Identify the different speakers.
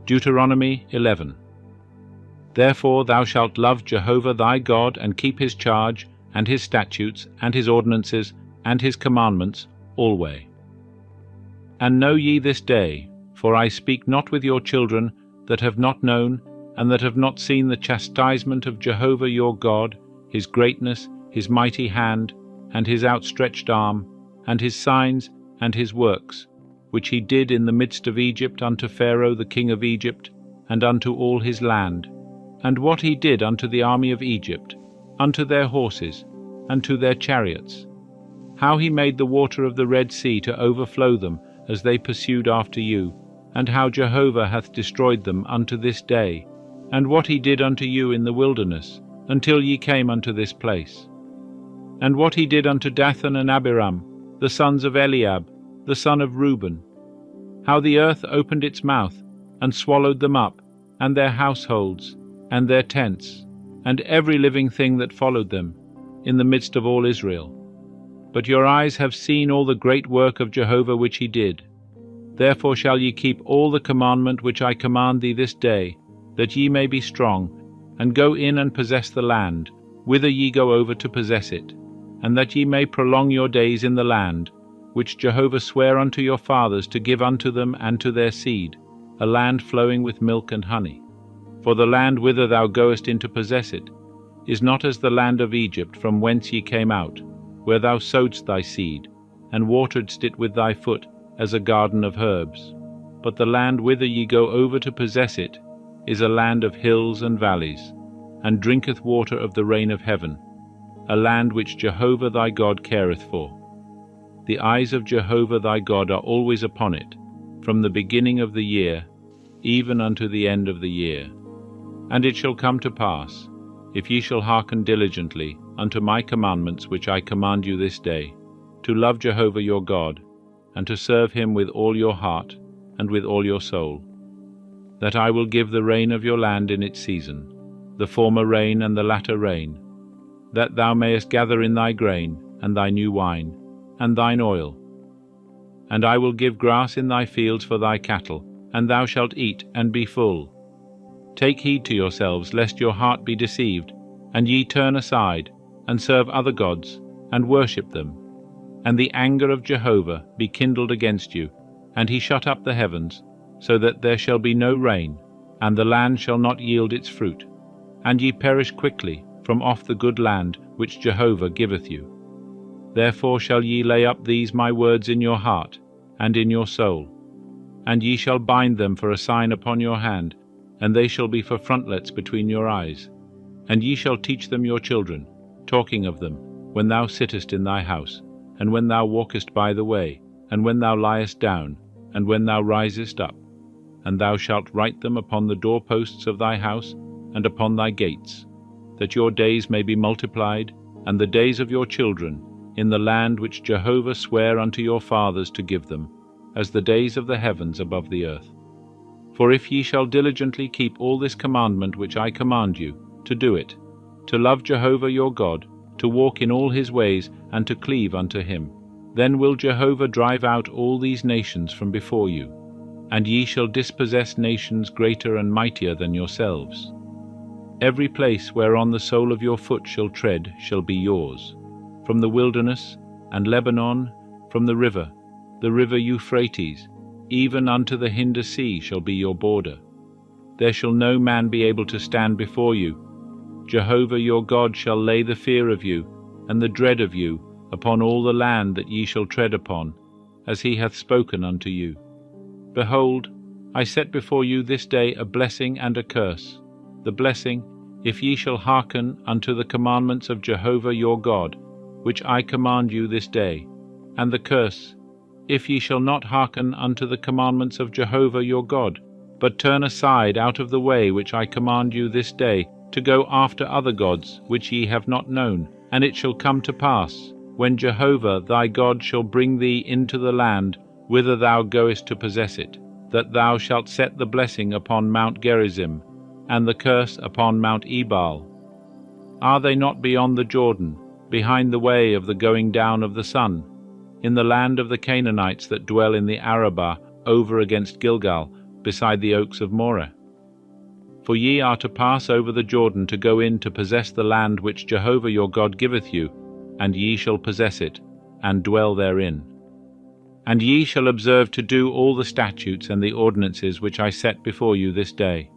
Speaker 1: Deuteronomy 11. Therefore thou shalt love Jehovah thy God, and keep his charge, and his statutes, and his ordinances, and his commandments alway. And know ye this day, for I speak not with your children that have not known, and that have not seen the chastisement of Jehovah your God, his greatness, his mighty hand, and his outstretched arm, and his signs, and his works, which he did in the midst of Egypt unto Pharaoh the king of Egypt, and unto all his land, and what he did unto the army of Egypt, unto their horses, and to their chariots, how he made the water of the Red Sea to overflow them as they pursued after you, and how Jehovah hath destroyed them unto this day, and what he did unto you in the wilderness, until ye came unto this place, and what he did unto Dathan and Abiram, the sons of Eliab, the son of Reuben, how the earth opened its mouth, and swallowed them up, and their households, and their tents, and every living thing that followed them, in the midst of all Israel. But your eyes have seen all the great work of Jehovah which he did. Therefore shall ye keep all the commandment which I command thee this day, that ye may be strong, and go in and possess the land, whither ye go over to possess it, and that ye may prolong your days in the land, which Jehovah sware unto your fathers to give unto them and to their seed, a land flowing with milk and honey. For the land whither thou goest in to possess it is not as the land of Egypt from whence ye came out, where thou sowedst thy seed, and wateredst it with thy foot as a garden of herbs. But the land whither ye go over to possess it is a land of hills and valleys, and drinketh water of the rain of heaven, a land which Jehovah thy God careth for. The eyes of Jehovah thy God are always upon it, from the beginning of the year, even unto the end of the year. And it shall come to pass, if ye shall hearken diligently unto my commandments which I command you this day, to love Jehovah your God, and to serve him with all your heart and with all your soul, that I will give the rain of your land in its season, the former rain and the latter rain, that thou mayest gather in thy grain, and thy new wine, and thine oil. And I will give grass in thy fields for thy cattle, and thou shalt eat and be full. Take heed to yourselves, lest your heart be deceived, and ye turn aside, and serve other gods, and worship them, and the anger of Jehovah be kindled against you, and he shut up the heavens, so that there shall be no rain, and the land shall not yield its fruit, and ye perish quickly from off the good land which Jehovah giveth you. Therefore shall ye lay up these my words in your heart, and in your soul, and ye shall bind them for a sign upon your hand, and they shall be for frontlets between your eyes. And ye shall teach them your children, talking of them, when thou sittest in thy house, and when thou walkest by the way, and when thou liest down, and when thou risest up. And thou shalt write them upon the doorposts of thy house, and upon thy gates, that your days may be multiplied, and the days of your children, in the land which Jehovah sware unto your fathers to give them, as the days of the heavens above the earth. For if ye shall diligently keep all this commandment which I command you, to do it, to love Jehovah your God, to walk in all his ways, and to cleave unto him, then will Jehovah drive out all these nations from before you, and ye shall dispossess nations greater and mightier than yourselves. Every place whereon the sole of your foot shall tread shall be yours, from the wilderness and Lebanon, from the river Euphrates, even unto the hinder sea shall be your border. There shall no man be able to stand before you. Jehovah your God shall lay the fear of you, and the dread of you, upon all the land that ye shall tread upon, as he hath spoken unto you. Behold, I set before you this day a blessing and a curse. The blessing, if ye shall hearken unto the commandments of Jehovah your God, which I command you this day, and the curse, if ye shall not hearken unto the commandments of Jehovah your God, but turn aside out of the way which I command you this day, to go after other gods which ye have not known. And it shall come to pass, when Jehovah thy God shall bring thee into the land whither thou goest to possess it, that thou shalt set the blessing upon Mount Gerizim, and the curse upon Mount Ebal. Are they not beyond the Jordan, behind the way of the going down of the sun, in the land of the Canaanites that dwell in the Arabah over against Gilgal, beside the oaks of Moreh. For ye are to pass over the Jordan to go in to possess the land which Jehovah your God giveth you, and ye shall possess it, and dwell therein. And ye shall observe to do all the statutes and the ordinances which I set before you this day.